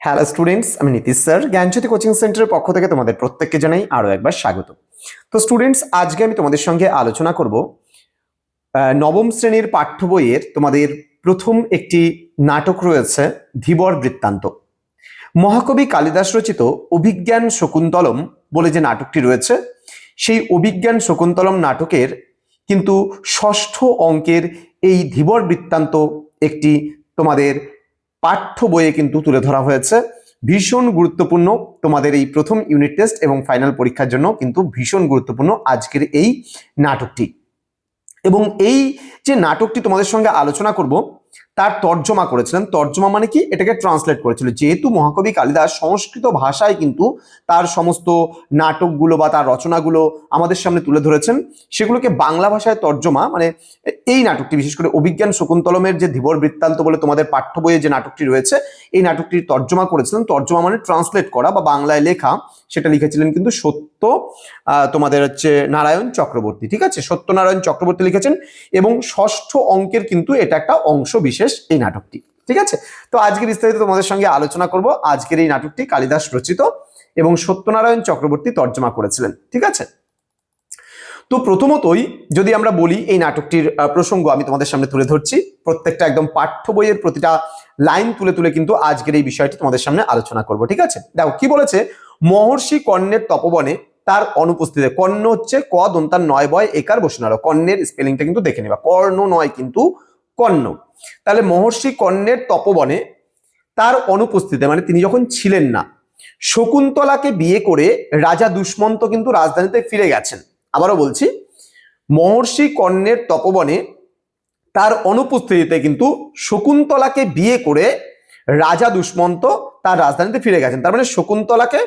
Hello students, আমি Nitish sir জ্ঞানজ্যোতি coaching সেন্টারের পক্ষ থেকে তোমাদের প্রত্যেককে জানাই আরো একবার স্বাগত। তো স্টুডেন্টস, আজকে আমি তোমাদের সঙ্গে আলোচনা করব নবম শ্রেণীর পাঠ্য বইয়ের তোমাদের প্রথম একটি নাটক রয়েছে ধীবর বৃত্তান্ত। মহাকবি কালিদাস রচিত অভিজ্ঞান শকুন্তলম বলে যে নাটকটি রয়েছে, সেই অভিজ্ঞান শকুন্তলম নাটকের কিন্তু ষষ্ঠ অঙ্কের এই ধীবর বৃত্তান্ত একটি তোমাদের পাঠ্য বইয়ে কিন্তু তুলে ধরা হয়েছে। ভীষণ গুরুত্বপূর্ণ তোমাদের এই প্রথম ইউনিট টেস্ট এবং ফাইনাল পরীক্ষার জন্য কিন্তু ভীষণ গুরুত্বপূর্ণ আজকের এই নাটকটি। এবং এই যে নাটকটি তোমাদের সঙ্গে আলোচনা করব তার তর্জমা করেছিলেন। তর্জমা মানে কি? এটাকে ট্রান্সলেট করেছিল। যেহেতু মহাকবি কালিদাস সংস্কৃত ভাষায় কিন্তু তার সমস্ত নাটকগুলো বা তার রচনাগুলো আমাদের সামনে তুলে ধরেছেন, সেগুলোকে বাংলা ভাষায় তর্জমা মানে এই নাটকটি, বিশেষ করে অভিজ্ঞান শকুন্তলমের যে ধীবর বৃত্তান্ত বলে তোমাদের পাঠ্য বইয়ে যে নাটকটি রয়েছে, এই নাটকটির তর্জমা করেছিলেন। তর্জমা মানে ট্রান্সলেট করা বা বাংলায় লেখা। সেটা লিখেছিলেন কিন্তু তোমাদের হচ্ছে নারায়ণ চক্রবর্তী। ঠিক আছে, সত্যনারায়ণ চক্রবর্তী লিখেছেন এবং ষষ্ঠ অঙ্কের কিন্তু এটা একটা অংশ বিশেষ এই নাটকটি। ঠিক আছে, তো আজকে বিস্তারিত তোমাদের সঙ্গে আলোচনা করব আজকের এই নাটকটি কালিদাস রচিত এবং সত্যনারায়ণ চক্রবর্তী তর্জমা করেছিলেন। ঠিক আছে, তো প্রথমতই যদি আমরা বলি এই নাটকটির প্রসঙ্গ আমি তোমাদের সামনে তুলে ধরছি। প্রত্যেকটা একদম পাঠ্য বইয়ের প্রতিটা লাইন তুলে তুলে কিন্তু আজকের এই বিষয়টি তোমাদের সামনে আলোচনা করব। ঠিক আছে, দেখো কি বলেছে। মহর্ষি কর্ণের তপবনে তার অনুপস্থিতিতে, কর্ণ হচ্ছে ক দন্তার নয় বয় একার বসনার, কর্ণের স্পেলিংটা কিন্তু দেখে নেবা, কর্ণ নয় কিন্তু কর্ণ। তাহলে মহর্ষি কর্ণের তপবনে তার অনুপস্থিতিতে মানে তিনি যখন ছিলেন না, শকুন্তলাকে বিয়ে করে রাজা দুষ্মন্ত কিন্তু রাজধানীতে ফিরে গেছেন। আবারও বলছি, মহর্ষি কর্ণের তপবনে তার অনুপস্থিতিতে কিন্তু শকুন্তলাকে বিয়ে করে রাজা দুষ্মন্ত তার রাজধানীতে ফিরে গেছেন। তার মানে শকুন্তলাকে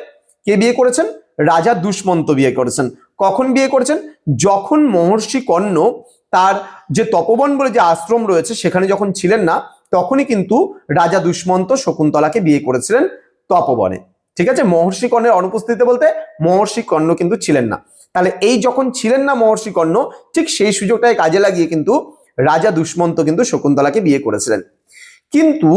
কে বিয়ে করেছেন? রাজা দুষ্মন্ত বিয়ে করেছেন। কখন বিয়ে করেছেন? যখন মহর্ষি কর্ণ তার যে তপবন বলে যে আশ্রম রয়েছে সেখানে যখন ছিলেন না, তখনই কিন্তু রাজা দুষ্মন্ত শকুন্তলাকে বিয়ে করেছিলেন তপবনে। ঠিক আছে, মহর্ষি কর্ণের অনুপস্থিতিতে বলতে মহর্ষি কর্ণ কিন্তু ছিলেন না। তাহলে এই যখন ছিলেন না মহর্ষি কর্ণ, ঠিক সেই সুযোগটাকে কাজে লাগিয়ে কিন্তু রাজা দুষ্মন্ত কিন্তু শকুন্তলাকে বিয়ে করেছিলেন। কিন্তু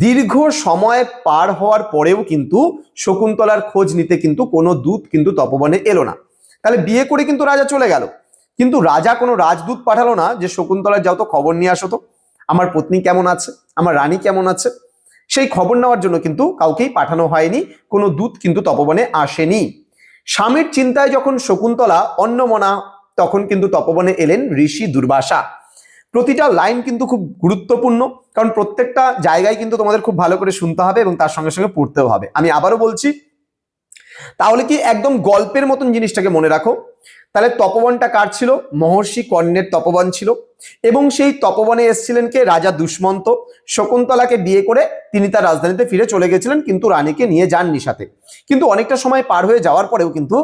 দীর্ঘ সময় পার হওয়ার পরেও কিন্তু শকুন্তলার খোঁজ নিতে কিন্তু কোনো দূত কিন্তু তপবনে এলো না। তাহলে বিয়ে করে কিন্তু রাজা চলে গেল, কিন্তু রাজা কোনো রাজদূত পাঠালো না যে শকুন্তলার যাও তো খবর নিয়ে আসো তো, আমার পত্নী কেমন আছে, আমার রানী কেমন আছে। সেই খবর নেওয়ার জন্য কিন্তু কাউকেই পাঠানো হয়নি, কোনো দূত কিন্তু তপবনে আসেনি। স্বামীর চিন্তায় যখন শকুন্তলা অন্নমনা, তখন কিন্তু তপবনে এলেন ঋষি দুর্বাসা। প্রতিটা লাইন কিন্তু খুব গুরুত্বপূর্ণ, কারণ প্রত্যেকটা জায়গায় কিন্তু তোমাদের খুব ভালো করে শুনতে হবে এবং তার সঙ্গে সঙ্গে পড়তেও হবে। আমি আবারও বলছি, তাহলে কি একদম গল্পের মতন জিনিসটাকে মনে রাখো। তাহলে তপবনটা কার ছিল? মহর্ষি কর্ণের তপবন ছিল এবং সেই তপবনে এসেছিলেন কে? রাজা দুষ্মন্ত। শকুন্তলাকে বিয়ে করে তিনি তার রাজধানীতে ফিরে চলে গেছিলেন, কিন্তু রানীকে নিয়ে যাননি সাথে। কিন্তু অনেকটা সময় পার হয়ে যাওয়ার পরেও কিন্তু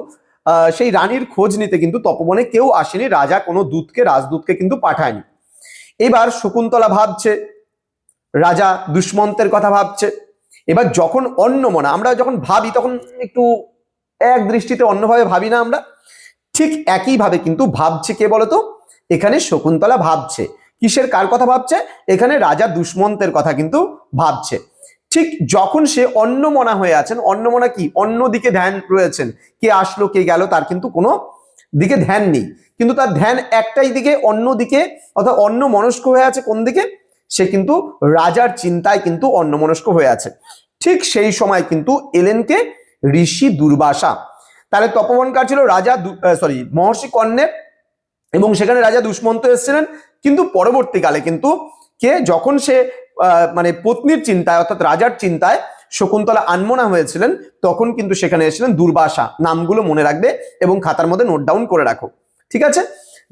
সেই রানীর খোঁজ নিতে কিন্তু তপবনে কেউ আসেনি, রাজা কোনো রাজদূতকে কিন্তু পাঠায়নি। এবার শকুন্তলা ভাবছে, রাজা দুষ্মন্তের কথা ভাবছে। এবার যখন অন্যমনা, আমরা যখন ভাবি তখন একটু এক দৃষ্টিতে অন্যভাবে ভাবি না আমরা? ঠিক একইভাবে কিন্তু ভাবছে কে বলতো? এখানে শকুন্তলা ভাবছে কিসের, কার কথা ভাবছে? এখানে রাজা দুষ্মন্তের কথা কিন্তু ভাবছে। ঠিক যখন সে অন্যমনা হয়ে আছেন, অন্যমনা কি? অন্যদিকে ধ্যান রয়েছেন, কে আসলো কে গেল তার কিন্তু কোনো দিকে ধ্যান নেই, কিন্তু তার ধ্যান একটাই দিকে, অন্যদিকে, অর্থাৎ অন্য মনস্ক হয়ে আছে। কোন দিকে? সে কিন্তু রাজার চিন্তায় কিন্তু অন্যমনস্ক হয়ে আছে। ঠিক সেই সময় কিন্তু এলেন কে? ঋষি দুর্বাসা। তাহলে তপবন কার ছিল? মহর্ষি কর্ণের, এবং সেখানে রাজা দুষ্মন্ত এসেছিলেন। কিন্তু পরবর্তীকালে কিন্তু কে, যখন সে মানে পত্নীর চিন্তায় অর্থাৎ রাজার চিন্তায় শকুন্তলা আনমনা হয়েছিলেন, তখন কিন্তু সেখানে এসেছিলেন দুর্বাসা। নামগুলো মনে রাখবে এবং খাতার মধ্যে নোট ডাউন করে রাখো। ঠিক আছে,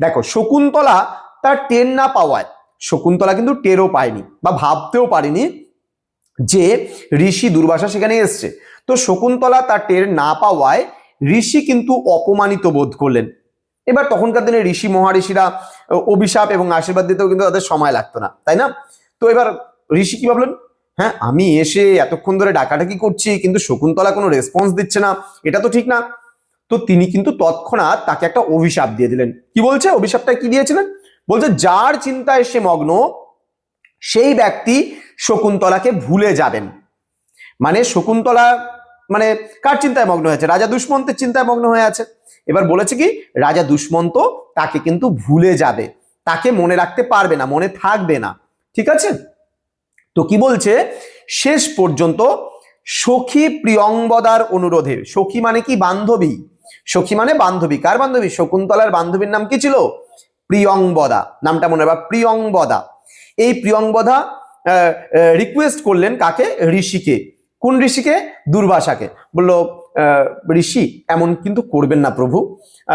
দেখো শকুন্তলা তার টের না পাওয়ায়, শকুন্তলা কিন্তু টেরও পায়নি বা ভাবতেও পারেনি যে ঋষি দুর্বাসা সেখানে এসছে। তো শকুন্তলা তার টের না পাওয়ায় ঋষি কিন্তু অপমানিত বোধ করলেন। এবার তখনকার দিনে ঋষি মহারিষিরা অভিশাপ এবং আশীর্বাদ দিতেও কিন্তু তাদের সময় লাগতো না, তাই না? তো এবার ঋষি কি ভাবলেন, হ্যাঁ আমি এসে এতক্ষণ ধরে ডাকাডাকি করছি কিন্তু শকুন্তলা কোনো রেসপন্স দিচ্ছে না, এটা তো ঠিক না। তো তিনি কিন্তু তৎক্ষণাৎ তাকে একটা অভিশাপ দিয়ে দিলেন। কি বলছে? অভিশাপটা কি দিয়েছিলেন? বলছে যার চিন্তায় সে মগ্ন সেই ব্যক্তি শকুন্তলাকে ভুলে যাবেন। মানে শকুন্তলা মানে কার চিন্তায় মগ্ন হয়েছে? রাজা দুষ্মন্তের চিন্তায় মগ্ন হয়ে আছে। এবার বলেছে কি রাজা দুষ্মন্ত তাকে কিন্তু ভুলে যাবে, তাকে মনে রাখতে পারবে না, মনে থাকবে না। ঠিক আছে, তো কি বলছে শেষ পর্যন্ত সখী প্রিয়ংবদার অনুরোধে, সখী মানে কি বান্ধবী, সখী মানে বান্ধবী, কার বান্ধবী? শকুন্তলার বান্ধবীর নাম কি ছিল? প্রিয়ংবদা, নামটা মনে রাখবা, প্রিয়ংবদা। এই প্রিয়ংবদা রিকোয়েস্ট করলেন কাকে? ঋষিকে। কোন ঋষিকে? দুর্বাসাকে। বললো ঋষি এমন কিন্তু করবেন না প্রভু,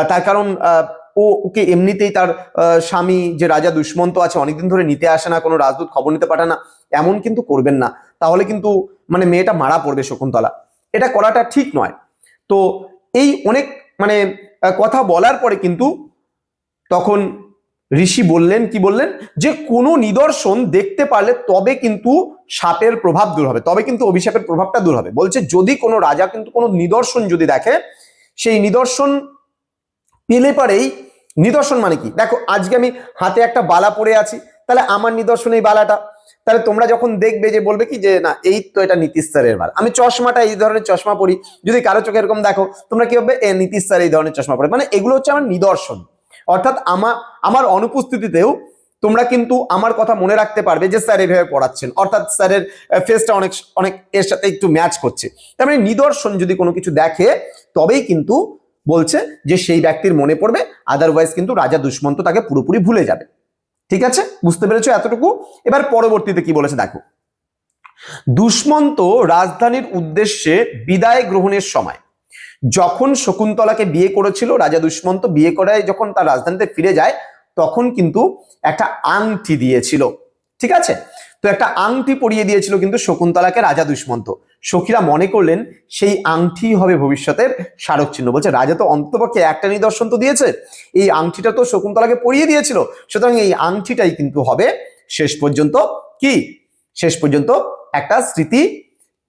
তার কারণ ওকে এমনিতেই তার স্বামী যে রাজা দুষ্মন্ত আছে অনেকদিন ধরে নিতে আসে না, কোনো রাজদূত খবর নিতে পাঠায় না, এমন কিন্তু করবেন না, তাহলে কিন্তু মানে মেয়েটা মারা পড়বে শকুন্তলা, এটা করাটা ঠিক নয়। তো এই অনেক মানে কথা বলার পরে কিন্তু তখন ঋষি বললেন, কি বললেন, যে কোনো নিদর্শন দেখতে পারলে তবে কিন্তু শাপের প্রভাব দূর হবে, তবে কিন্তু অভিশাপের প্রভাবটা দূর হবে। বলছে যদি কোনো রাজা কিন্তু কোনো নিদর্শন যদি দেখে, সেই নিদর্শন পেলে পারেই, নিদর্শন মানে কি দেখো, আজকে আমি হাতে একটা বালা পরে আছি, তাহলে আমার নিদর্শন এই বালাটা, তাহলে তোমরা যখন দেখবে যে বলবে কি যে না এই তো এটা নীতিশ স্যারের বালা। আমি চশমাটা এই ধরনের চশমা পরি, যদি কারো চোখে এরকম দেখো তোমরা কি হবে, নীতিশ স্যার এই ধরনের চশমা পরে, মানে এগুলো হচ্ছে আমার নিদর্শন। অর্থাৎ আমার অনুপস্থিতিতেও তোমরা কিন্তু আমার কথা মনে রাখতে পারবে যে স্যার এভাবে পড়াচ্ছেন, অর্থাৎ স্যারের ফেসটা অনেক অনেক এর সাথে একটু ম্যাচ করছে। তার মানে নিদর্শন যদি কোনো কিছু দেখে তবেই কিন্তু বলছে যে সেই ব্যক্তির মনে পড়বে, আদারওয়াইজ কিন্তু রাজা দুষ্মন্ত তাকে পুরোপুরি ভুলে যাবে। ঠিক আছে, বুঝতে পেরেছো এতটুকু? এবার পরবর্তীতে কি বলেছে দেখো, দুষ্মন্ত রাজধানীর উদ্দেশ্যে বিদায় গ্রহণের সময় যখন শকুন্তলাকে বিয়ে করেছিল, রাজা দুষ্মন্ত বিয়ে করে যখন তার রাজধানীতে ফিরে যায় তখন কিন্তু একটা আংটি দিয়েছিল। ঠিক আছে, তো একটা আংটি পরিয়ে দিয়েছিল কিন্তু শকুন্তলাকে রাজা দুষ্মন্ত। সখীরা মনে করলেন সেই আংটি হবে ভবিষ্যতের স্মারক চিহ্ন। বলছে রাজা তো অন্ততপক্ষে একটা নিদর্শন তো দিয়েছে, এই আংটিটা তো শকুন্তলাকে পরিয়ে দিয়েছিল, সুতরাং এই আংটিটাই কিন্তু হবে শেষ পর্যন্ত কি, শেষ পর্যন্ত একটা স্মৃতি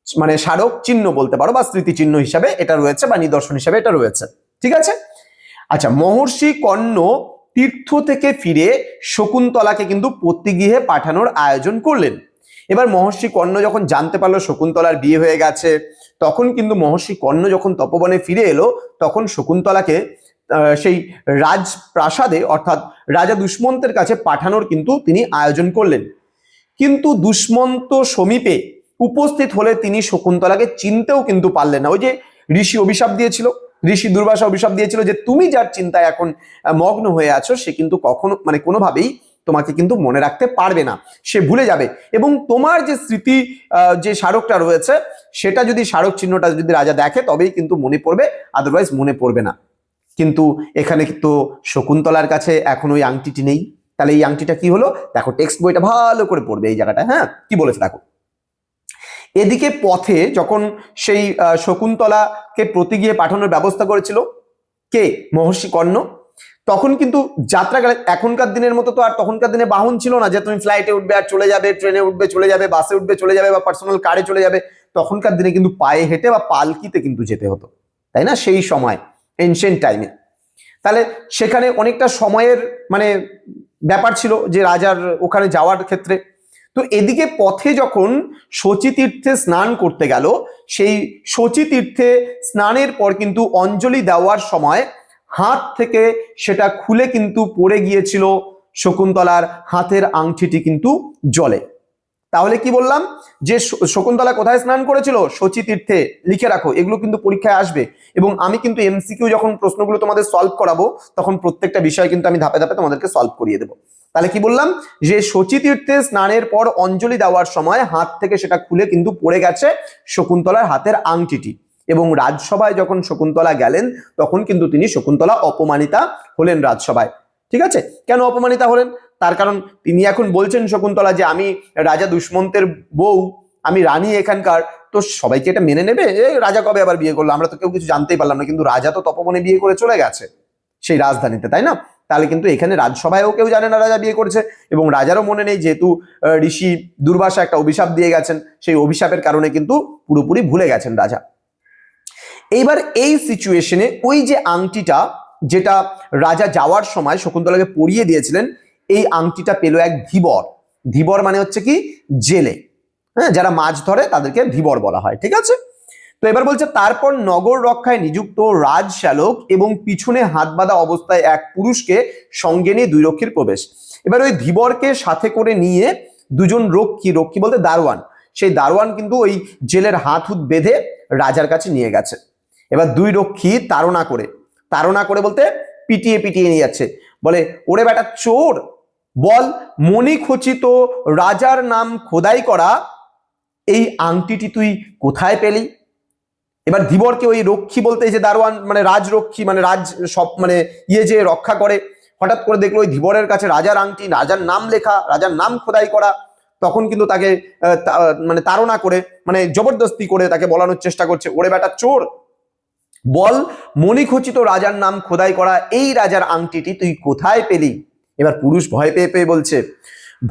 মানে স্মারক চিহ্ন বলতে পারো, বা স্মৃতি চিহ্ন হিসাবে এটা রয়েছে, বা নিদর্শন হিসাবে এটা রয়েছে। ঠিক আছে, আচ্ছা, মহর্ষি কর্ণ তীর্থ থেকে ফিরে শকুন্তলাকে কিন্তু পতিগৃহে পাঠানোর আয়োজন করলেন। এবার মহর্ষি কর্ণ যখন জানতে পারলো শকুন্তলার বিয়ে হয়ে গেছে, তখন কিন্তু মহর্ষি কর্ণ যখন তপবনে ফিরে এলো তখন শকুন্তলাকে সেই রাজপ্রাসাদে অর্থাৎ রাজা দুষ্মন্তের কাছে পাঠানোর কিন্তু তিনি আয়োজন করলেন। কিন্তু দুষ্মন্ত সমীপে উপস্থিত হলে তিনি শকুন্তলাকে চিনতেও কিন্তু পারলেন না। ওই যে ঋষি অভিশাপ দিয়েছিল, ঋষি দুর্বাসা অভিশাপ দিয়েছিল যে তুমি যার চিন্তায় এখন মগ্ন হয়ে আছো সে কিন্তু কখনো মানে কোনোভাবেই তোমাকে কিন্তু মনে রাখতে পারবে না, সে ভুলে যাবে, এবং তোমার যে স্মৃতি যে স্মারকটা রয়েছে সেটা যদি স্মারক চিহ্নটা যদি রাজা দেখে তবেই কিন্তু মনে পড়বে, আদারওয়াইজ মনে পড়বে না। কিন্তু এখানে তো শকুন্তলার কাছে এখন ওই আংটিটি নেই, তাহলে এই আংটিটা কি হলো দেখো, টেক্সট বইটা ভালো করে পড়বে এই জায়গাটা। হ্যাঁ, কি বলেছে দেখো, এদিকে পথে যখন সেই শকুন্তলাকে প্রতিগৃহে পাঠানোর ব্যবস্থা করেছিল কে, মহর্ষি কর্ণ, তখন কিন্তু যাত্রাকালে এখনকার দিনের মতো তো আর তখনকার দিনে বাহন ছিল না যে তুমি ফ্লাইটে উঠবে আর চলে যাবে, ট্রেনে উঠবে চলে যাবে, বাসে উঠবে চলে যাবে, বা পার্সোনাল কারে চলে যাবে। তখনকার দিনে কিন্তু পায়ে হেঁটে বা পালকিতে কিন্তু যেতে হতো, তাই না, সেই সময় এনশিয়েন্ট টাইমে। তাহলে সেখানে অনেকটা সময়ের মানে ব্যাপার ছিল যে রাজার ওখানে যাওয়ার ক্ষেত্রে। তো এদিকে পথে যখন শচী তীর্থে স্নান করতে গেল, সেই শচী তীর্থে স্নানের পর কিন্তু অঞ্জলি দেওয়ার সময় হাত থেকে সেটা খুলে কিন্তু পড়ে গিয়েছিল শকুন্তলার হাতের আংটিটি কিন্তু জলে। তাহলে কি বললাম যে শকুন্তলা কোথায় স্নান করেছিল? শচী তীর্থে। লিখে রাখো, এগুলো কিন্তু পরীক্ষায় আসবে, এবং আমি কিন্তু এমসিকিউ যখন প্রশ্নগুলো তোমাদের সলভ করাবো তখন প্রত্যেকটা বিষয় কিন্তু আমি ধাপে ধাপে তোমাদেরকে সলভ করিয়ে দেবো। তাহলে কি বললাম যে শচী তীর্থে স্নানের পর অঞ্জলি দেওয়ার সময় হাত থেকে সেটা খুলে কিন্তু পড়ে গেছে শকুন্তলার হাতের আংটিটি, এবং রাজসভায় যখন শকুন্তলা গেলেন তখন কিন্তু তিনি শকুন্তলা অপমানিতা হলেন রাজসভায়। ঠিক আছে, কেন অপমানিতা হলেন? তার কারণ তিনি এখন বলছেন শকুন্তলা যে আমি রাজা দুষ্মন্তের বউ, আমি রানী এখানকার, তো সবাইকে এটা মেনে নেবে? রাজা কবে আবার বিয়ে করলো, আমরা তো কেউ কিছু জানতেই পারলাম না, কিন্তু রাজা তো তপবনে বিয়ে করে চলে গেছে সেই রাজধানীতে, তাই না? তাহলে কিন্তু এখানে রাজসভায়ও কেউ জানে না রাজা বিয়ে করেছে, এবং রাজারও মনে নেই, যেহেতু ঋষি দুর্বাসা একটা অভিশাপ দিয়ে গেছেন, সেই অভিশাপের কারণে কিন্তু পুরোপুরি ভুলে গেছেন রাজা। এইবার এই সিচুয়েশনে ওই যে আংটিটা যেটা রাজা যাওয়ার সময় শকুন্তলাকে পরিয়ে দিয়েছিলেন, এই আংটিটা পেল এক ধীবর। ধীবর মানে হচ্ছে কি, জেলে। হ্যাঁ, যারা মাছ ধরে তাদেরকে ধীবর বলা হয়। ঠিক আছে, তো এবার বলছে তারপর নগর রক্ষায় নিযুক্ত রাজ শ্যালক এবং পিছনে হাত বাঁধা অবস্থায় এক পুরুষকে সঙ্গে নিয়ে দুই রক্ষীর প্রবেশ। এবার ওই ধীবরকে সাথে করে নিয়ে দুজন রক্ষী, রক্ষী বলতে দারোয়ান, সেই দারোয়ান কিন্তু ওই জেলের হাত হুত বেঁধে রাজার কাছে নিয়ে গেছে। এবার দুই রক্ষী তাড়না করে বলতে পিটিয়ে পিটিয়ে নিয়ে যাচ্ছে, বলে ওরে বেটা চোর, বল মণিখচিত রাজার নাম খোদাই করা এই আংটিটি তুই কোথায় পেলি? এবার ধীবরকে ওই রক্ষী বলতে এই যে দারোয়ান মানে রাজরক্ষী মানে রাজ সব মানে যে রক্ষা করে, হঠাৎ করে দেখলো ওই ধীবরের কাছে রাজার আংটি, রাজার নাম লেখা, রাজার নাম খোদাই করা। তখন কিন্তু তাকে মানে তাড়না করে মানে জবরদস্তি করে তাকে বলানোর চেষ্টা করছে, ওরে বেটা চোর, বল মণিখচিত রাজার নাম খোদাই করা এই রাজার আংটিটি তুই কোথায় পেলি? এবার পুরুষ ভয় পেয়ে পেয়ে বলছে,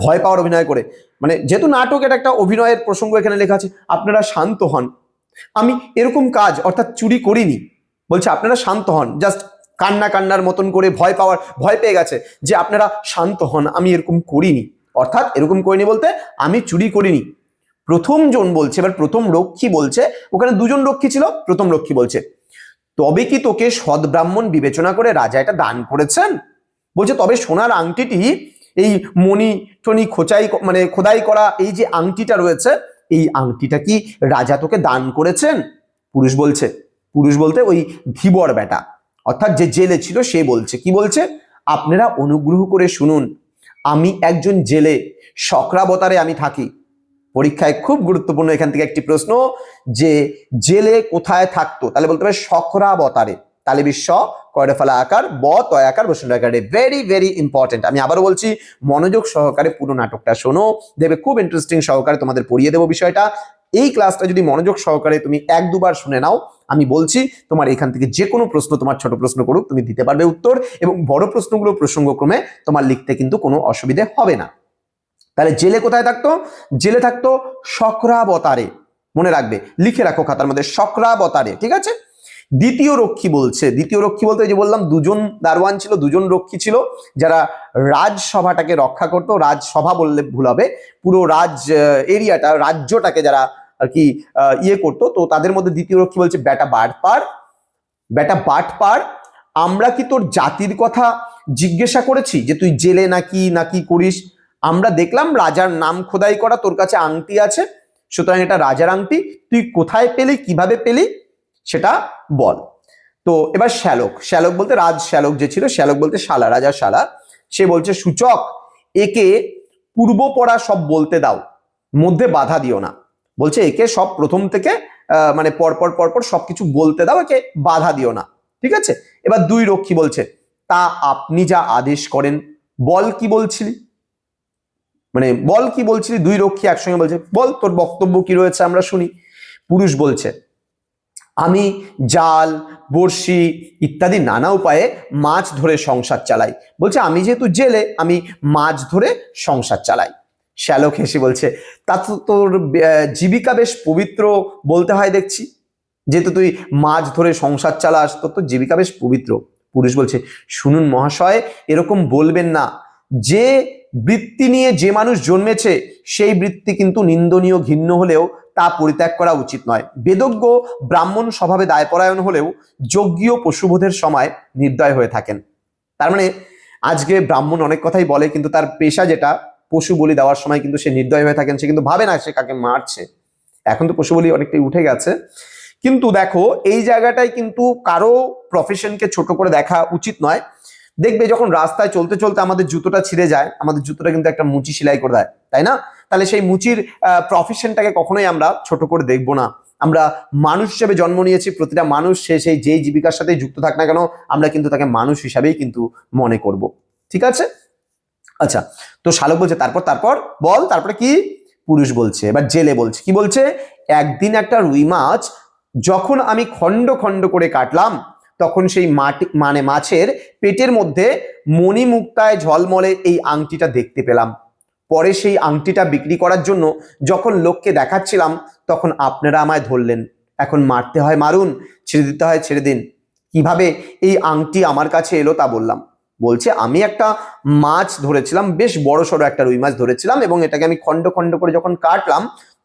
ভয় পাওয়ার অভিনয় করে, মানে যেহেতু নাটক এটা একটা অভিনয়ের প্রসঙ্গ এখানে লেখা আছে, আপনারা শান্ত হন, আমি এরকম কাজ অর্থাৎ চুরি করিনি। বলছে আপনারা শান্ত হন, জাস্ট কান্নার মতন করে ভয় পেয়ে গেছে যে আপনারা শান্ত হন, আমি এরকম করিনি, অর্থাৎ এরকম করিনি বলতে আমি চুরি করিনি। প্রথম জন বলছে, এবার প্রথম রক্ষী বলছে, ওখানে দুজন রক্ষী ছিল, প্রথম রক্ষী বলছে তবে কি তোকে সদ্ব্রাহ্মণ বিবেচনা করে রাজা এটা দান করেছেন? বলছে তবে সোনার আংটিটি এই মণি টনি খোদাই করা এই যে আংটিটা রয়েছে, এই আংটিটা কি রাজা তোকে দান করেছেন? পুরুষ বলতে ওই ধীবর বেটা অর্থাৎ যে জেলে ছিল সে বলছে, কি বলছে, আপনারা অনুগ্রহ করে শুনুন, আমি একজন জেলে, শক্রাবতারে আমি থাকি। পরীক্ষায় খুব গুরুত্বপূর্ণ এখান থেকে একটি প্রশ্ন, যে জেলে কোথায় থাকতো, তাহলে বলতে হবে শক্রাবতারে, তাহলে বিশ্ব কয়টা ফলা আকার ব তয় আকার বসন্ত আকারে, ভেরি ভেরি ইম্পর্টেন্ট। আমি আবারও বলছি মনোযোগ সহকারে পুরো নাটকটা শোনো, দেখবে খুব ইন্টারেস্টিং সহকারে তোমাদের পড়িয়ে দেবো বিষয়টা। এই ক্লাসটা যদি মনোযোগ সহকারে তুমি এক দুবার শুনে নাও, আমি বলছি তোমার এখান থেকে যে কোনো প্রশ্ন, তোমার ছোট প্রশ্ন করুক, তুমি দিতে পারবে উত্তর, এবং বড় প্রশ্নগুলো প্রসঙ্গক্রমে তোমার লিখতে কিন্তু কোনো অসুবিধে হবে না। তাহলে জেলে কোথায় থাকতো? জেলে থাকতো শক্রাবতারে, মনে রাখবে, লিখে রাখো খাতার মধ্যে, শক্রাবতারে। ঠিক আছে, দ্বিতীয় রক্ষী বলতে যে বললাম দুজন দারোয়ান ছিল, দুজন রক্ষী ছিল যারা রাজসভাটাকে রক্ষা করতো, রাজসভা বললে ভুল হবে, পুরো রাজ এরিয়াটা রাজ্যটাকে যারা আর কি করতো, তো তাদের মধ্যে দ্বিতীয় রক্ষী বলছে বেটা বাটপার, আমরা কি তোর জাতির কথা জিজ্ঞাসা করেছি যে তুই জেলে নাকি করিস? আমরা দেখলাম রাজার নাম খোদাই করা তোর কাছে আংটি আছে, সুতরাং এটা রাজার আংটি, তুই কোথায় পেলি, কিভাবে পেলি সেটা বল। তো এবার শ্যালক বলতে রাজ শ্যালক যে ছিল, শ্যালক বলতে শালা, রাজার শালা, সে বলছে সূচক একে পূর্ব পড়া সব বলতে দাও, মধ্যে বাধা দিও না। বলছে একে সব প্রথম থেকে মানে পরপর সবকিছু বলতে দাও, একে বাধা দিও না। ঠিক আছে, এবার দুই রক্ষী বলছে তা আপনি যা আদেশ করেন, বল কি বলছিলি, দুই রক্ষী একসঙ্গে বলছে বল তোর বক্তব্য কি রয়েছে আমরা শুনি। পুরুষ বলছে আমি জাল, বড়শি ইত্যাদি নানা উপায়ে মাছ ধরে সংসার চালাই। বলছে আমি যেহেতু জেলে, আমি মাছ ধরে সংসার চালাই। শ্যালক হেসে বলছে তা তো তোর জীবিকা বেশ পবিত্র বলতে হয় দেখছি, যেহেতু তুই মাছ ধরে সংসার চালাস, তোর তো জীবিকা বেশ পবিত্র। পুরুষ বলছে শুনুন মহাশয়, এরকম বলবেন না, যে বৃত্তি নিয়ে যে মানুষ জন্মেছে সেই বৃত্তি কিন্তু নিন্দনীয়, ঘৃণ্য হলেও তা পরিত্যাগ করা উচিত নয়। বেদজ্ঞ ব্রাহ্মণ স্বভাবে দায়পরায়ণ হলেও যজ্ঞীয় পশুবোধের সময় নির্দয় হয়ে থাকেন। তার মানে আজকে ব্রাহ্মণ অনেক কথাই বলে, কিন্তু তার পেশা যেটা পশু বলি দেওয়ার সময় কিন্তু সে নির্দয় হয়ে থাকেন, সে কিন্তু ভাবে না সে কাকে মারছে। এখন তো পশু বলি অনেকটাই উঠে গেছে, কিন্তু দেখো এই জায়গাটায় কিন্তু কারো প্রফেশনকে ছোট করে দেখা উচিত নয়। দেখবে যখন রাস্তায় চলতে চলতে আমাদের জুতোটা ছিঁড়ে যায়, আমাদের জুতোটা কিন্তু একটা মুচি সেলাই করে দেয়, তাই না? তাহলে সেই মুচির প্রফেশনটাকে কখনোই আমরা ছোট করে দেখবো না। আমরা মানুষ হিসেবে জন্ম নিয়েছি, প্রতিটা মানুষ সে সেই যেই জীবিকার সাথে যুক্ত থাক না কেন, আমরা কিন্তু তাকে মানুষ হিসাবেই কিন্তু মনে করব। ঠিক আছে, আচ্ছা, তো শালক বলছে তারপর বল, তারপরে কি? পুরুষ বলছে, এবার জেলে বলছে, কি বলছে, একদিন একটা রুই মাছ যখন আমি খন্ড খন্ড করে কাটলাম, তখন সেই মাছের পেটের মধ্যে মণিমুক্তায় ঝলমলে এই আংটিটা দেখতে পেলাম। পরে সেই আংটিটা বিক্রি করার জন্য যখন লোককে দেখাচ্ছিলাম, তখন আপনারা আমায় ধরলেন। এখন মারতে হয় মারুন, ছেড়ে দিতে হয় ছেড়ে দিন। কিভাবে এই আংটি আমার কাছে এলো তা বললাম। বলছে আমি একটা মাছ ধরেছিলাম, বেশ বড় সড়ো একটা রুই মাছ ধরেছিলাম, এবং এটাকে আমি খন্ড খন্ড করে যখন কাটলাম,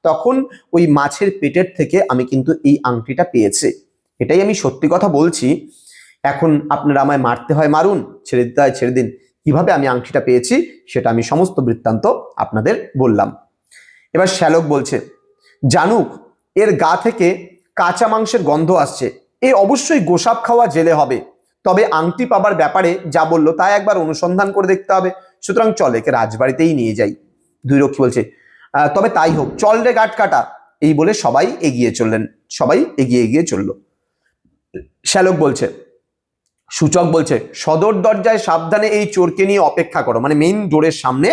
তখন ওই মাছের পেটের থেকে আমি কিন্তু এই আংটিটা পেয়েছি। এটাই আমি সত্যি কথা বলছি। এখন আপনারা আমায় মারতে হয় মারুন, ছেড়ে দিতে হয় ছেড়ে দিন। কিভাবে আমি আংটিটা পেয়েছি সেটা আমি সমস্ত বৃত্তান্ত আপনাদের বললাম। এবার শ্যালক বলছে, জানুক এর গা থেকে কাঁচা মাংসের গন্ধ আসছে, এ অবশ্যই গোসাপ খাওয়া জেলে হবে। তবে আংটি পাবার ব্যাপারে যা বললো তা একবার অনুসন্ধান করে দেখতে হবে, সুতরাং চল একে রাজবাড়িতেই নিয়ে যাই। দুই রক্ষী বলছে, তবে তাই হোক, চল রে গাট কাটা। এই বলে সবাই এগিয়ে চললেন, সবাই এগিয়ে এগিয়ে চলল। শ্যালক বলছে, সূচক বলছে, সদর দরজায় সাবধানে এই চোরকে নিয়ে অপেক্ষা করো, মানে মেইন ডোরের সামনে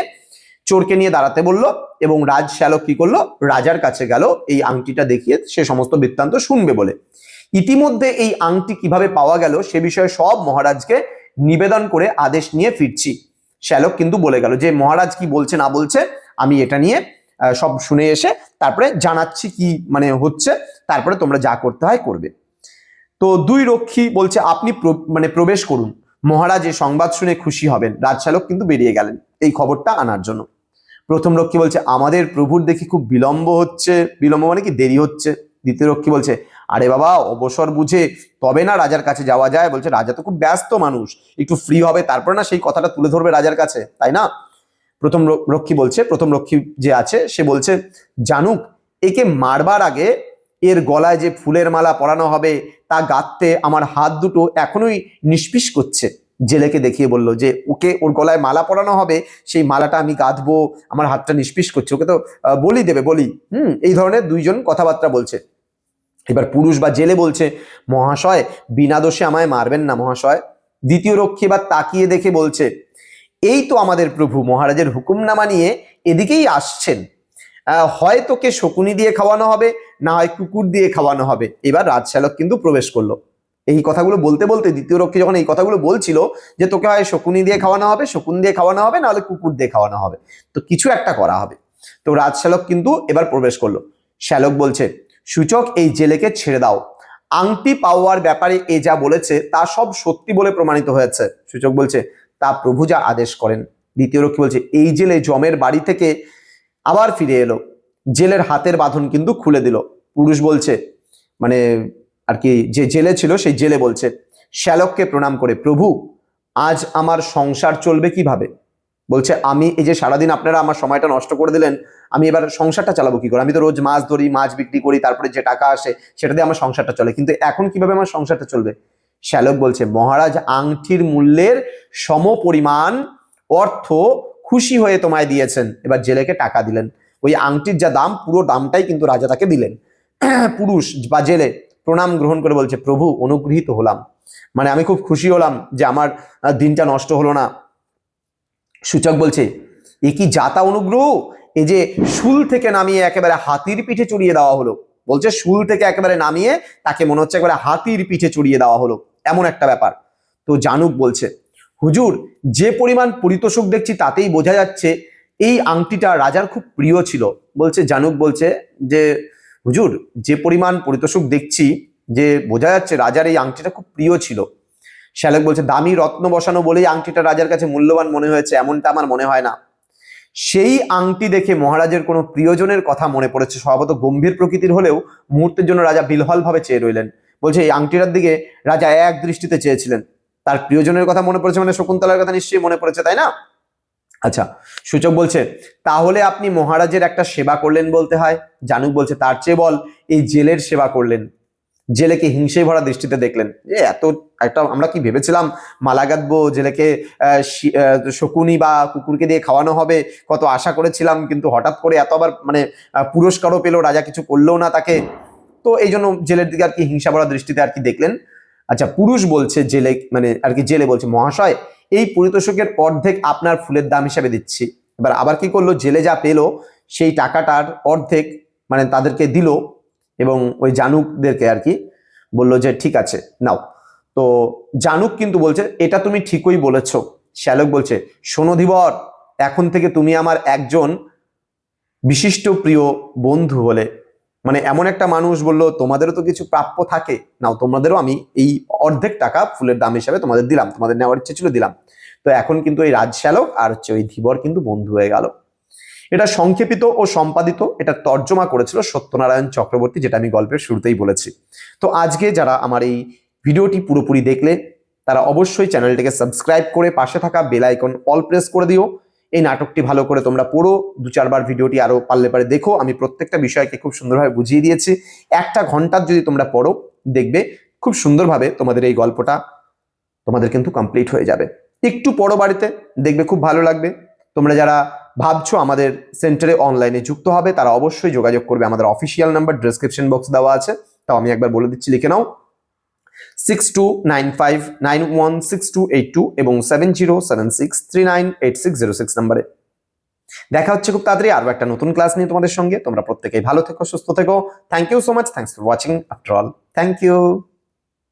চোরকে নিয়ে দাঁড়াতে বললো। এবং রাজ শ্যালক কি করলো, রাজার কাছে গেল এই আংটিটা দেখিয়ে সে সমস্ত বৃত্তান্ত শুনবে বলে। ইতিমধ্যে এই আংটি কিভাবে পাওয়া গেল সে বিষয়ে সব মহারাজকে নিবেদন করে আদেশ নিয়ে ফিরছি। শ্যালক কিন্তু বলে গেল যে মহারাজ কি বলছে না বলছে আমি এটা নিয়ে সব শুনে এসে তারপরে জানাচ্ছি কি মানে হচ্ছে, তারপরে তোমরা যা করতে হয় করবে। তো দুই রক্ষী বলছে, আপনি মানে প্রবেশ করুন, মহারাজ এই সংবাদ শুনে খুশি হবেন। রাজশ্যালক কিন্তু বেরিয়ে গেলেন এই খবরটা আনার জন্য। প্রথম রক্ষী বলছে, আমাদের প্রভুর দেখি খুব বিলম্ব হচ্ছে। বিলম্ব মানে কি, দেরি হচ্ছে। দ্বিতীয় রক্ষী বলছে, আরে বাবা অবসর বুঝে তবে না রাজার কাছে যাওয়া যায়। বলছে রাজা তো খুব ব্যস্ত মানুষ, একটু ফ্রি হবে তারপরে না সেই কথাটা তুলে ধরবে রাজার কাছে, তাই না? প্রথম রক্ষী বলছে, প্রথম রক্ষী যে আছে সে বলছে, জানুক একে মারবার আগে এর গলায় যে ফুলের মালা পরানো হবে তা গাঁথতে আমার হাত দুটো এখনোই নিষ্পিস করছে। জেলেকে দেখিয়ে বলল যে ওকে ওর গলায় মালা পরানো হবে, সেই মালাটা আমি গাঁথবো, আমার হাতটা নিষ্পিস করছে, ওকে তো বলি দেবে বলি। এই ধরনের দুইজন কথাবার্তা বলছে। এবার পুরুষ বা জেলে বলছে, মহাশয় বিনা দোষে আমায় মারবেন না মহাশয়। দ্বিতীয় রক্ষী এবার তাকিয়ে দেখে বলছে, এই তো আমাদের প্রভু মহারাজের হুকুমনামা নিয়ে এদিকেই আসছেন, হয় তোকে শকুনি দিয়ে খাওয়ানো হবে, না হয় কুকুর দিয়ে খাওয়ানো হবে। এবার রাজশ্যালক কিন্তু প্রবেশ করলো। এই কথাগুলো বলতে বলতে দ্বিতীয় রক্ষী যখন এই কথাগুলো বলছিল যে তোকে হয় শকুনি দিয়ে খাওয়ানো হবে, শকুন দিয়ে খাওয়ানো হবে, না হলে কুকুর দিয়ে খাওয়ানো হবে, তো কিছু একটা করা হবে। তো রাজশ্যালক কিন্তু এবার প্রবেশ করলো। শ্যালক বলছে, সূচক এই জেলেকে ছেড়ে দাও, আংটি পাওয়ার ব্যাপারে এ যা বলেছে তা সব সত্যি বলে প্রমাণিত হয়েছে। সূচক বলছে, তা প্রভু যা আদেশ করেন। দ্বিতীয় রক্ষী বলছে, এই জেলে জমের বাড়ি থেকে আবার ফিরে এলো, জেলের হাতের বাঁধন কিন্তু খুলে দিল। পুরুষ বলছে, মানে আর কি যে জেলে ছিল সেই জেলে বলছে শ্যালককে প্রণাম করে, প্রভু আজ আমার সংসার চলবে কিভাবে? বলছে, আমি এই যে সারাদিন আপনারা আমার সময়টা নষ্ট করে দিলেন, আমি এবার সংসারটা চালাবো কি করে? আমি তো রোজ মাছ ধরি, মাছ বিক্রি করি, তারপরে যে টাকা আসে সেটা দিয়ে আমার সংসারটা চলে, কিন্তু এখন কিভাবে আমার সংসারটা চলবে? শ্যালক বলছে, মহারাজ আংটির মূল্যের সমপরিমাণ অর্থ খুশি হয়ে তোমায় দিয়েছেন। এবার জেলেকে টাকা দিলেন, ওই আংটির যা দাম পুরো দামটাই কিন্তু রাজা তাকে দিলেন। পুরুষ বা জেলে প্রণাম গ্রহণ করে বলছে, প্রভু অনুগৃহীত হলাম, মানে আমি খুব খুশি হলাম যে আমার দিনটা নষ্ট হলো না। সূচক বলছে, এ কি জাতা অনুগ্রহ, এই যে শুল থেকে নামিয়ে একেবারে হাতির পিঠে চড়িয়ে দেওয়া হলো। বলছে শুল থেকে একেবারে নামিয়ে তাকে মনে হচ্ছে একেবারে হাতির পিঠে চড়িয়ে দেওয়া হলো, এমন একটা ব্যাপার। তো জানুক বলছে, হুজুর যে পরিমাণ পরিতোষক দেখছি তাতেই বোঝা যাচ্ছে এই আংটিটা রাজার খুব প্রিয় ছিল। বলছে জানুক বলছে যে হুজুর যে পরিমাণ পরিতোষক দেখছি যে বোঝা যাচ্ছে রাজার এই আংটিটা খুব প্রিয় ছিল। শ্যালক বলছে, দামি রত্ন বসানো বলেই আংটিটা রাজার কাছে মূল্যবান মনে হয়েছে এমনটা আমার মনে হয় না। সেই আংটি দেখে মহারাজের কোনো প্রিয়জনের কথা মনে পড়েছে, স্বভাবত গম্ভীর প্রকৃতির হলেও মুহূর্তের জন্য রাজা বিলহল ভাবে চেয়ে রইলেন। বলছে এই আংটিটার দিকে রাজা এক দৃষ্টিতে চেয়েছিলেন, তার প্রিয়জনের কথা মনে পড়েছে মানে শকুন্তলার কথা নিশ্চয়ই মনে পড়েছে, তাই না? আচ্ছা, সূচক বলছে, তাহলে আপনি মহারাজের একটা সেবা করলেন বলতে হয়। জানুক বলছে, তার চেয়ে বল এই জেলের সেবা করলেন। জেলেকে হিংসে ভরা দৃষ্টিতে দেখলেন, যে এত একটা আমরা কি ভেবেছিলাম মালা গাঁথবো, জেলেকে শকুনি বা কুকুরকে দিয়ে খাওয়ানো হবে, কত আশা করেছিলাম, কিন্তু হঠাৎ করে এত আবার মানে পুরস্কারও পেলো, রাজা কিছু করলেও না তাকে। তো এই জন্য জেলের দিকে আর কি হিংসা ভরা দৃষ্টিতে আর কি দেখলেন। আচ্ছা, পুরুষ বলছে জেলে মানে আর কি জেলে বলছে, মহাশয় এই পরিতোষকের অর্ধেক আপনার ফুলের দাম হিসাবে দিচ্ছি। এবার আবার কি করলো, জেলে যা পেলো সেই টাকাটার অর্ধেক মানে তাদেরকে দিল, এবং ওই জানুকদেরকে আর কি বললো যে ঠিক আছে নাও। তো জানুক কিন্তু বলছে, এটা তুমি ঠিকই বলেছ। শ্যালক বলছে, শোনো ধীবর, এখন থেকে তুমি আমার একজন বিশিষ্ট প্রিয় বন্ধু হলে, মানে এমন একটা মানুষ বললো তোমাদেরও তো কিছু প্রাপ্য থাকে, নাও তোমাদেরও আমি এই অর্ধেক টাকা ফুলের দাম হিসাবে তোমাদের দিলাম, তোমাদের নেওয়ার ইচ্ছে ছিল দিলাম। তো এখন কিন্তু এই রাজশ্যালক আর হচ্ছে ওই ধীবর কিন্তু বন্ধু হয়ে গেল। এটা সংক্ষেপিত ও সম্পাদিত, এটা তর্জমা করেছিল সত্যনারায়ণ চক্রবর্তী, যেটা আমি গল্পের শুরুতেই বলেছি। তো আজকে যারা আমার এই ভিডিওটি পুরোপুরি দেখলে তারা অবশ্যই চ্যানেলটিকে সাবস্ক্রাইব করে পাশে থাকা বেল আইকন অল প্রেস করে দিও। এই নাটকটি ভালো করে তোমরা পড়ো, 2-4 বার ভিডিওটি আরো পারলে পারে দেখো। আমি প্রত্যেকটা বিষয়কে খুব সুন্দরভাবে বুঝিয়ে দিয়েছি। 1 ঘন্টার যদি তোমরা পড়ো, দেখবে খুব সুন্দরভাবে তোমাদের এই গল্পটা তোমাদের কিন্তু কমপ্লিট হয়ে যাবে। একটু পড়ো বাড়িতে, দেখবে খুব ভালো লাগবে। তোমরা যারা ভাবছো আমাদের সেন্টারে অনলাইনে যুক্ত হবে, তারা অবশ্যই যোগাযোগ করবে। আমাদের অফিসিয়াল নাম্বার ডেসক্রিপশন বক্স দেওয়া আছে, তাও আমি একবার বলে দিচ্ছি, লিখে নাও 6295916282 এবং 7076398606 নাম্বারে। দেখা হচ্ছে খুব তাড়াতাড়ি আরো একটা নতুন ক্লাস নিয়ে তোমাদের সঙ্গে। তোমরা প্রত্যেকেই ভালো থেকো, সুস্থ থেকো। Thank you so much. Thanks for watching after all. Thank you.